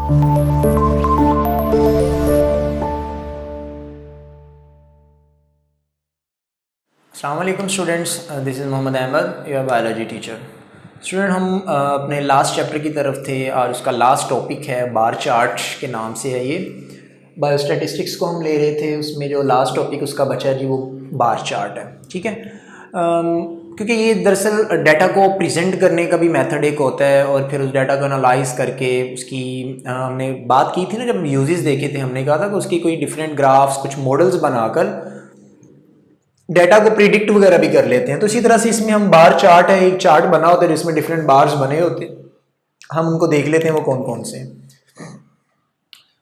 अस्सलाम वालेकुम students, this is Mohammad Ahmad, your biology teacher. Student, हम अपने लास्ट चैप्टर की तरफ थे और उसका लास्ट टॉपिक है बार चार्ट के नाम से है। ये बायोस्टैटिस्टिक्स को हम ले रहे थे, उसमें जो लास्ट टॉपिक उसका बचा जी वो बार चार्ट है। ठीक है, क्योंकि ये दरअसल डाटा को प्रेजेंट करने का भी मेथड एक होता है और फिर उस डाटा को एनालाइज करके उसकी हमने बात की थी ना, जब यूजेस देखे थे हमने कहा था कि उसकी कोई डिफरेंट ग्राफ्स, कुछ मॉडल्स बनाकर डाटा को प्रिडिक्ट वगैरह भी कर लेते हैं। तो इसी तरह से इसमें हम बार चार्ट है, एक चार्ट बना होता है जिसमें डिफरेंट बार्स बने होते हैं, हम उनको देख लेते हैं वो कौन कौन से हैं।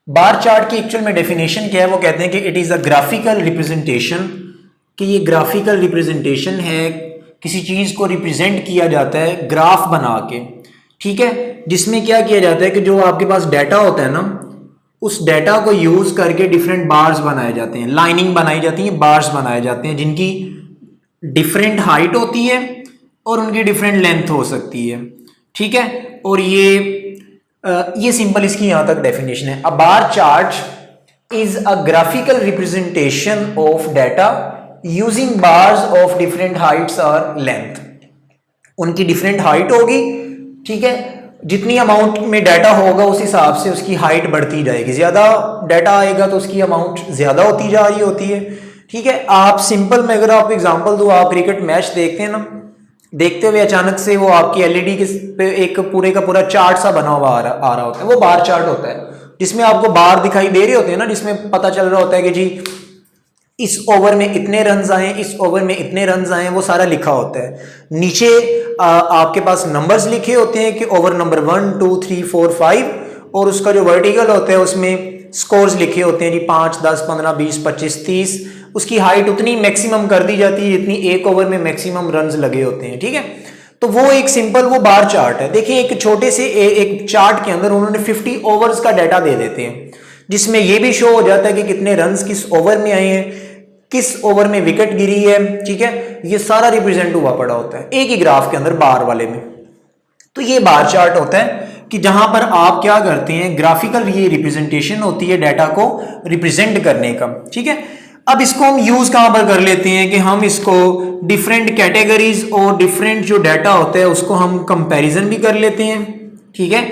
बार चार्ट की एक्चुअल में डेफिनेशन क्या है, वो कहते हैं कि it is a graphical representation, कि ये ग्राफिकल रिप्रेजेंटेशन है, किसी चीज़ को रिप्रेजेंट किया जाता है ग्राफ बना के। ठीक है, जिसमें क्या किया जाता है कि जो आपके पास डाटा होता है ना, उस डाटा को यूज करके डिफरेंट बार्स बनाए जाते हैं, लाइनिंग बनाई जाती है, बार्स बनाए जाते हैं जिनकी डिफरेंट हाइट होती है और उनकी डिफरेंट लेंथ हो सकती है। ठीक है, और ये सिंपल इसकी यहां तक डेफिनेशन है। A bar chart is a graphical representation of data using bars of different heights और लेंथ। उनकी डिफरेंट हाइट होगी, ठीक है, जितनी अमाउंट में डाटा होगा उस हिसाब से उसकी हाइट बढ़ती जाएगी, ज्यादा डाटा आएगा तो उसकी अमाउंट ज्यादा होती जा रही होती है। ठीक है, आप सिंपल में अगर आपको एग्जांपल दूं, आप क्रिकेट मैच देखते हैं ना, देखते हुए अचानक से वो आपकी एलईडी के पे एक पूरे का पूरा चार्ट सा बना हुआ आ रहा होता है, वो बार चार्ट होता है, जिसमें आपको बार दिखाई दे रहे होते हैं ना, जिसमें पता चल रहा होता है कि जी इस ओवर में इतने रन्स आए, इस ओवर में इतने रन्स आए, वो सारा लिखा होता है। नीचे आपके पास नंबर्स लिखे होते हैं कि ओवर नंबर 1 2 3 4 5, और उसका जो वर्टिकल होता है उसमें स्कोर्स लिखे होते हैं जी 5 10 15 20 25 30। उसकी हाइट उतनी मैक्सिमम कर दी जाती है जितनी एक ओवर में मैक्सिमम रन्स लगे होते हैं। ठीक है, तो वो एक सिंपल वो बार चार्ट है। देखिए, एक छोटे से एक चार्ट के अंदर उन्होंने 50 ओवर्स का डाटा दे देते हैं, जिसमें ये भी शो हो जाता है कि कितने रन्स किस ओवर में आए हैं, किस ओवर में विकेट गिरी है। ठीक है, ये सारा रिप्रेजेंट हुआ पड़ा होता है एक ही ग्राफ के अंदर, बार वाले में। तो ये बार चार्ट होता है कि जहां पर आप क्या करते हैं, ग्राफिकल ये रिप्रेजेंटेशन होती है डाटा को रिप्रेजेंट करने का। ठीक है, अब इसको हम यूज कहां पर कर लेते हैं कि हम इसको डिफरेंट कैटेगरीज और डिफरेंट जो डाटा होता है उसको हम कंपैरिजन भी कर लेते हैं। ठीक है,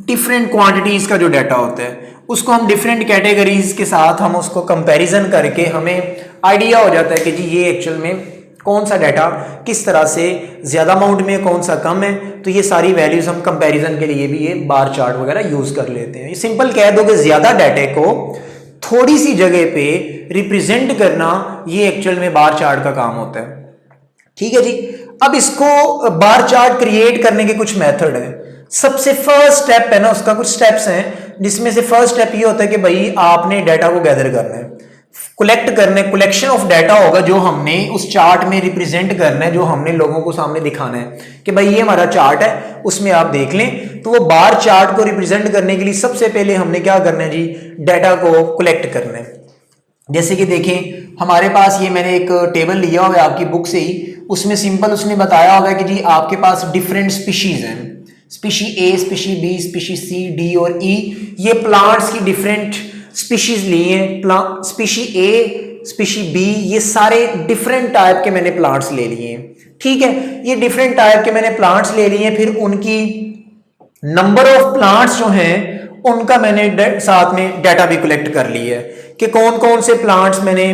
डिफरेंट क्वांटिटीज का जो डाटा होता है उसको हम डिफरेंट कैटेगरीज के साथ हम उसको कंपैरिजन करके हमें आइडिया हो जाता है कि जी ये एक्चुअल में कौन सा डाटा किस तरह से ज्यादा अमाउंट में, कौन सा कम है। तो ये सारी वैल्यूज हम कंपैरिजन के लिए भी ये बार चार्ट वगैरह यूज कर लेते हैं। ये सिंपल कह दो कि ज्यादा डाटे को थोड़ी सी जगह पे रिप्रेजेंट करना, ये एक्चुअल में बार चार्ट का काम होता है। ठीक है जी, अब इसको बार चार्ट क्रिएट करने के कुछ मेथड है। सबसे फर्स्ट स्टेप है ना, उसका कुछ स्टेप्स हैं, जिसमें से फर्स्ट स्टेप ये होता है कि भाई आपने डाटा को गैदर करना है, कलेक्ट करना है। कलेक्शन ऑफ डाटा होगा जो हमने उस चार्ट में रिप्रेजेंट करना है, जो हमने लोगों को सामने दिखाना है कि भाई ये हमारा चार्ट है, उसमें आप देख लें। तो वो बार चार्ट को रिप्रेजेंट करने के लिए सबसे पहले हमने क्या करना है जी, डाटा को कलेक्ट करना है। जैसे कि देखें, हमारे पास ये मैंने एक टेबल लिया हुआ है आपकी बुक से ही, उसमें सिंपल उसने बताया होगा कि जी आपके पास डिफरेंट स्पीशीज हैं, स्पीशी ए, स्पीशी बी, स्पीशी सी, डी और ई। ये प्लांट्स की डिफरेंट स्पीशीज ली हैं, स्पीशी ए, स्पीशी बी, ये सारे डिफरेंट टाइप के मैंने प्लांट्स ले लिए हैं। ठीक है, ये डिफरेंट टाइप के मैंने प्लांट्स ले लिए हैं, फिर उनकी नंबर ऑफ प्लांट्स जो हैं उनका मैंने साथ में डाटा भी कलेक्ट कर लिया है कि कौन कौन से प्लांट्स मैंने,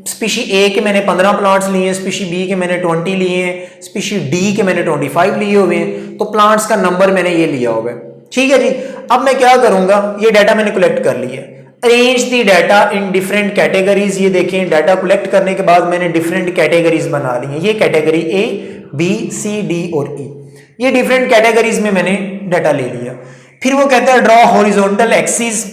स्पीशी ए के मैंने 15 प्लांट्स लिए हैं, स्पीशी बी के मैंने 20 लिए हैं, स्पीशी डी के मैंने 25 लिए हुए हैं। तो प्लांट्स का नंबर मैंने ये लिया होगा। ठीक है जी, अब मैं क्या करूंगा, ये डाटा मैंने कलेक्ट कर लिया, arrange the data in different categories. ये देखें, डाटा कलेक्ट करने के बाद मैंने डिफरेंट कैटेगरीज बना ली हैं, ये category A, B, C, D और ई, ये डिफरेंट कैटेगरीज में मैंने डाटा ले लिया। फिर वो कहता है draw horizontal axis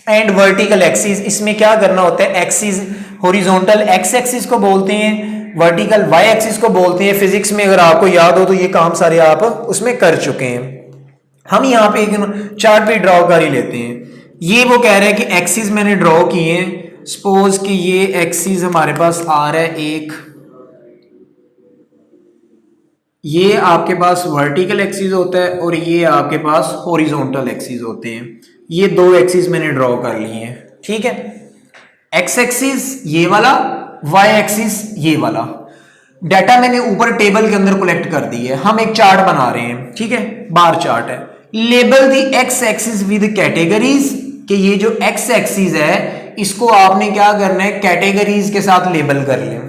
and vertical axis. इसमें क्या करना होता है, एक्सिस हॉरिजॉन्टल एक्स एक्सिस को बोलते हैं, वर्टिकल वाई एक्सिस को बोलते हैं। फिजिक्स में अगर आपको याद हो तो ये काम सारे आप उसमें कर चुके हैं। हम यहाँ पे एक चार्ट भी ड्रॉ कर ही लेते हैं। ये वो कह रहे हैं कि एक्सिस मैंने ड्रॉ किए हैं, सपोज कि ये एक्सिस हमारे पास आ रहा है एक, ये आपके पास वर्टिकल एक्सिस होता है और ये आपके पास हॉरिजॉन्टल एक्सिस होते हैं। ये दो एक्सिस मैंने ड्रॉ कर लिए हैं, ठीक है। एक्स एक्सिस ये वाला, वाई एक्सिस ये वाला। डाटा मैंने ऊपर टेबल के अंदर कलेक्ट कर दी है। हम एक चार्ट बना रहे हैं, ठीक है, बार चार्ट है। Label the x axis with categories, कि ये जो एक्स एक्सिस है इसको आपने क्या करना है, कैटेगरीज के साथ लेबल कर लें,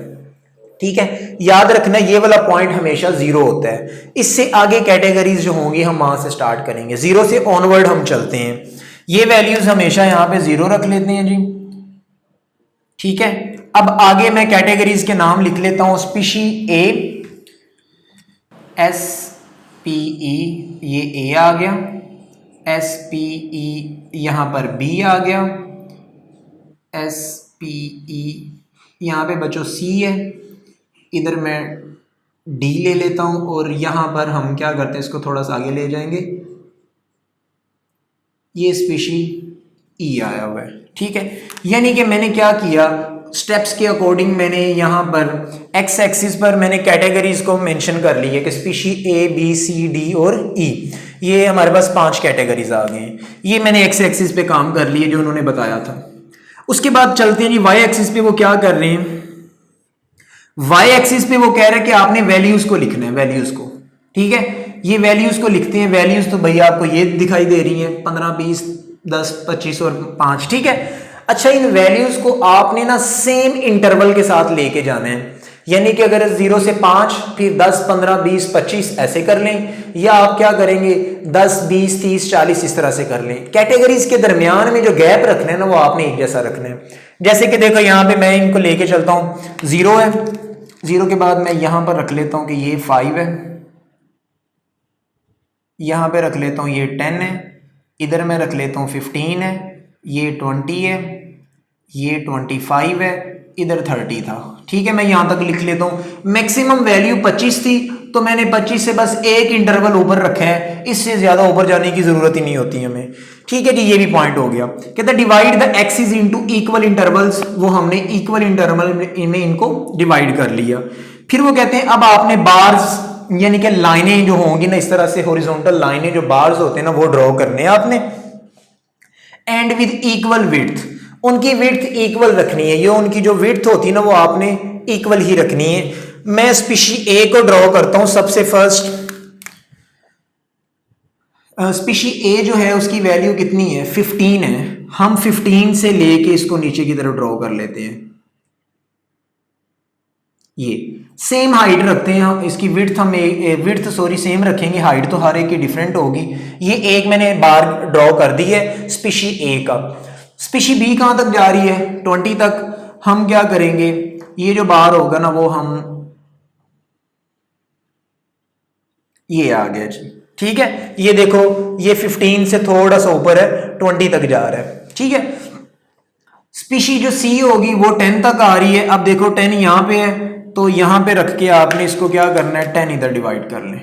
ठीक है। याद रखना ये वाला पॉइंट हमेशा जीरो होता है। इससे आगे कैटेगरीज जो होंगी हम वहां से स्टार्ट करेंगे, जीरो से ऑनवर्ड हम चलते हैं। ये वैल्यूज हमेशा यहां पे जीरो रख लेते हैं जी, ठीक है। अब आगे मैं कैटेगरीज के नाम लिख लेता हूं। स्पीशी ए, एस पी ई, ये ए आ गया। एस पी ई यहां पर बी आ गया। एस पी ई यहां पे बच्चों सी है। इधर मैं डी ले लेता हूं और यहां पर हम क्या करते हैं, इसको थोड़ा सा आगे ले जाएंगे। ये स्पीशी ई आया हुआ है, ठीक है। यानी कि मैंने क्या किया, स्टेप्स के अकॉर्डिंग मैंने यहाँ पर एक्स एक्सिस पर मैंने कैटेगरीज को मेंशन कर ली है कि species A B C D और ई, ये हमारे पास 5 कैटेगरीज आ गए हैं। ये मैंने एक्स एक्सिस पे काम कर लिए जो उन्होंने बताया था। उसके बाद चलते हैं जी वाई एक्सिस पे। वो क्या कर रहे हैं, वाई एक्सिस पे वो कह रहे हैं कि आपने वैल्यूज को लिखना है, वैल्यूज को, ठीक है। ये वैल्यूज को लिखते हैं। वैल्यूज तो भैया आपको ये दिखाई दे रही है, 15 20 10 25 और 5, ठीक है। अच्छा, इन वैल्यूज को आपने ना सेम इंटरवल के साथ लेके जाना है। यानी कि अगर 0 से 5 फिर 10 15 20 25 ऐसे कर लें, या आप क्या करेंगे 10 20 30 40 इस तरह से कर लें। कैटेगरीज के दरमियान में जो गैप रखना है ना वो आपने एक जैसा रखना है। जैसे कि देखो यहाँ पे मैं इनको लेके चलता हूं, 0 है, 0 के बाद मैं यहां पर रख लेता हूं कि ये 5 है, यहां पे रख लेता हूं ये 10 है, इधर मैं रख लेता हूं 15 है, ये 20 है, ये 25 है, इधर 30 था, ठीक है। मैं यहां तक लिख लेता हूं। मैक्सिमम वैल्यू 25 थी तो मैंने 25 से बस एक इंटरवल ऊपर रखा है, इससे ज्यादा ऊपर जाने की जरूरत ही नहीं होती हमें, ठीक है जी। ये भी पॉइंट हो गया। कहता है divide the axis into equal intervals, वो हमने इक्वल इंटरवल में इनको डिवाइड कर लिया। फिर वो कहते हैं अब आपने बार्स यानी कि लाइनें जो होंगी ना इस तरह से, हॉरिजॉन्टल लाइनें जो बार्स होते हैं ना वो ड्रॉ करने हैं आपने। एंड विद इक्वल विड्थ, उनकी विड्थ इक्वल रखनी है। ये उनकी जो विड्थ होती है ना वो आपने इक्वल ही रखनी है। मैं स्पीशी ए को ड्रॉ करता हूं सबसे फर्स्ट। स्पीशी ए जो है उसकी वैल्यू कितनी है, 15 है। हम 15 से लेके इसको नीचे की तरफ ड्रॉ कर लेते हैं। ये सेम हाइट रखते हैं हम, इसकी विड्थ हम विड्थ सॉरी सेम रखेंगे, हाइट तो हर एक की डिफरेंट होगी। ये एक मैंने बार ड्रॉ कर दी है स्पीशी ए का। स्पीशी बी कहां तक जा रही है, 20 तक। हम क्या करेंगे, ये जो बार होगा ना वो हम, ये आ गया जी, ठीक है। ये देखो ये 15 से थोड़ा सा ऊपर है, 20 तक जा रहा है, ठीक है। स्पीशी जो सी होगी वो 10 तक आ रही है। अब देखो 10 यहां पे है तो यहां पे रख के आपने इसको क्या करना है, 10 इधर डिवाइड कर लें।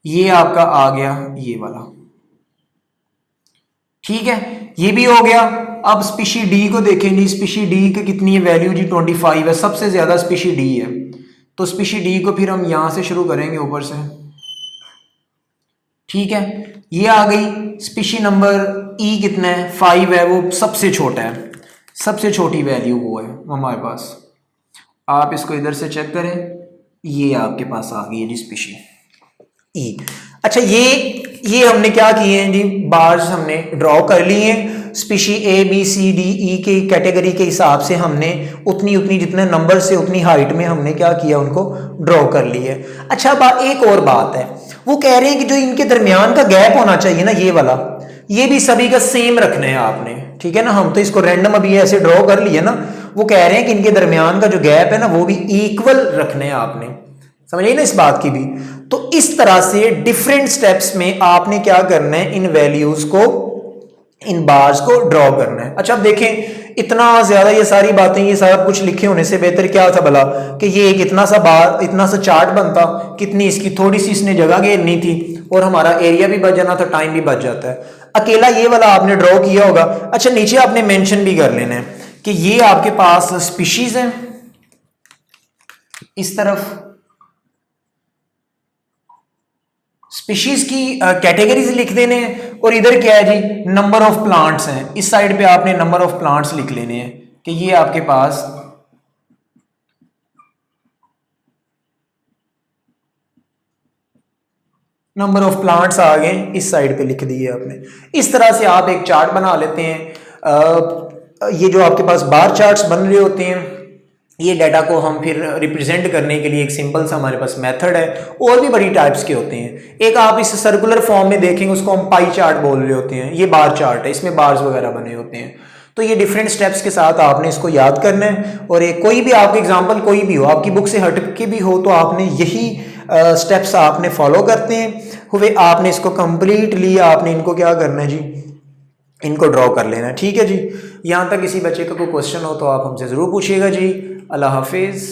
ये आपका आ गया ये वाला, ठीक है। ये भी हो गया। अब स्पीशी डी को देखें जी, स्पीशी डी की कितनी है वैल्यू जी, 25 है, सबसे ज्यादा स्पीशी डी है। तो स्पीशी डी को फिर हम यहां से शुरू करेंगे ऊपर से, ठीक है। ये आ गई। स्पीशी नंबर ई कितना है, 5 है, वो सबसे छोटा है, सबसे छोटी वैल्यू वो है हमारे पास। आप इसको इधर से चेक करें, ये आपके पास आ गई है जी स्पीशी ई। अच्छा, ये हमने क्या किए हैं जी, बार्स हमने ड्रॉ कर लिए हैं। Species A B C D E के कैटेगरी के हिसाब से हमने उतनी उतनी जितने नंबर से उतनी हाइट में हमने क्या किया, उनको ड्रॉ कर लिए है। अच्छा, एक और बात है, वो कह रहे हैं कि जो इनके दरमियान का गैप होना चाहिए ना, ये वाला, ये भी सभी का सेम रखना है आपने, ठीक है ना। हम तो इसको रैंडम अभी ऐसे ड्रॉ कर लिए ना, वो कह रहे हैं कि इनके दरमियान का जो गैप है ना वो भी इक्वल रखने हैं आपने, समझिए ना इस बात की भी। तो इस तरह से डिफरेंट स्टेप्स में आपने क्या करना है, इन वैल्यूज को, इन बार्स को ड्रॉ करना है। अच्छा, अब देखें इतना ज्यादा ये सारी बातें, ये सारा कुछ लिखे होने से बेहतर क्या था भला कि ये एक इतना सा बार, इतना सा चार्ट बनता, कितनी इसकी थोड़ी सी इसने जगह घेरनी थी और हमारा एरिया भी बच जाना था, टाइम भी बच जाता है। अकेला ये वाला आपने ड्रॉ किया होगा। अच्छा, नीचे आपने मेंशन भी कर लेना है कि ये आपके पास स्पीशीज है, इस तरफ स्पीशीज की कैटेगरीज लिख देने हैं और इधर क्या है जी, नंबर ऑफ प्लांट्स हैं। इस साइड पे आपने नंबर ऑफ प्लांट्स लिख लेने हैं कि ये आपके पास नंबर ऑफ प्लांट्स आ गए, इस साइड पे लिख दिए आपने। इस तरह से आप एक चार्ट बना लेते हैं। ये जो आपके पास बार चार्ट्स बन रहे होते हैं, ये डाटा को हम फिर रिप्रेजेंट करने के लिए एक सिंपल सा हमारे पास मेथड है। और भी बड़ी टाइप्स के होते हैं। एक आप इस सर्कुलर फॉर्म में देखेंगे, उसको हम पाई चार्ट बोल रहे होते हैं। ये बार चार्ट है, इसमें बार्स वगैरह बने होते हैं। तो ये डिफरेंट स्टेप्स के साथ आपने इसको याद करना है। और एक कोई भी आपका एग्जाम्पल कोई भी हो, आपकी बुक से हट के भी हो, तो आपने यही स्टेप्स आपने फॉलो करते हैं हुए। आपने इसको कंप्लीटली आपने इनको क्या करना है जी, इनको ड्रॉ कर लेना है। ठीक है जी। यहाँ तक किसी बच्चे का कोई क्वेश्चन हो तो आप हमसे ज़रूर पूछिएगा जी। अल्लाह हाफिज़।